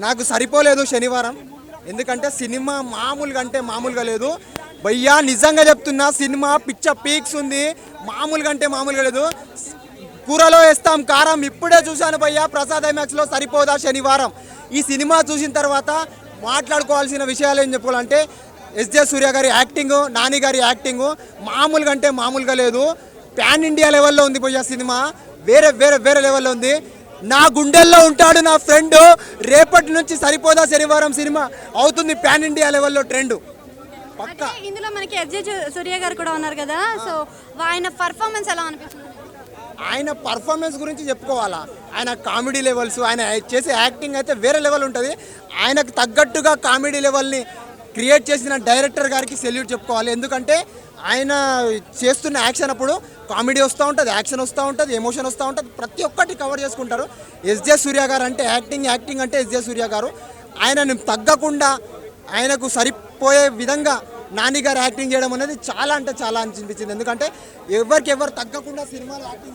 నాకు సరిపోలేదు శనివారం. ఎందుకంటే సినిమా మామూలుగా అంటే మామూలుగా లేదు భయ్యా, నిజంగా చెప్తున్నా. సినిమా పిచ్చ పీక్స్ ఉంది, మామూలుగా అంటే మామూలుగా లేదు. కూరలో వేస్తాం కారం. ఇప్పుడే చూశాను భయ్యా ప్రసాద్ ఐమాక్స్లో. సరిపోదా శనివారం. ఈ సినిమా చూసిన తర్వాత మాట్లాడుకోవాల్సిన విషయాలు ఏం చెప్పుకోవాలంటే, ఎస్జే సూర్య గారి యాక్టింగు, నాని గారి యాక్టింగు మామూలుగా అంటే మామూలుగా లేదు. పాన్ ఇండియా లెవెల్లో ఉంది భయ్యా సినిమా. వేరే వేరే వేరే లెవెల్లో ఉంది. నా గుండెల్లో ఉంటాడు నా ఫ్రెండ్. రేపటి నుంచి సరిపోదా శనివారం సినిమా అవుతుంది పాన్ ఇండియా లెవెల్లో ట్రెండ్ పక్కా. ఇందులో మనకి ఎస్జే సూర్య గారు కూడా ఉన్నారు కదా, సో ఆయన పర్ఫార్మెన్స్ ఎలా అనిపిస్తుంది? ఆయన పర్ఫార్మెన్స్ గురించి చెప్పుకోవాలా? ఆయన కామెడీ లెవెల్స్, ఆయన చేసే యాక్టింగ్ అయితే వేరే లెవెల్ ఉంటుంది. ఆయనకు తగ్గట్టుగా కామెడీ లెవెల్ని క్రియేట్ చేసిన డైరెక్టర్ గారికి సెల్యూట్ చెప్పుకోవాలి. ఎందుకంటే ఆయన చేస్తున్న యాక్షన్ అప్పుడు కామెడీ వస్తూ ఉంటుంది, యాక్షన్ వస్తూ ఉంటుంది, ఎమోషన్ వస్తూ ఉంటుంది, ప్రతి ఒక్కటి కవర్ చేసుకుంటారు. ఎస్జే సూర్య గారు అంటే యాక్టింగ్ అంటే ఎస్జే సూర్య గారు. ఆయనను తగ్గకుండా ఆయనకు సరిపోయే విధంగా నాని గారు యాక్టింగ్ చేయడం అనేది చాలా అంటే చాలా అనిపించింది. ఎందుకంటే ఎవరికి ఎవరు తగ్గకుండా సినిమాలో యాక్టింగ్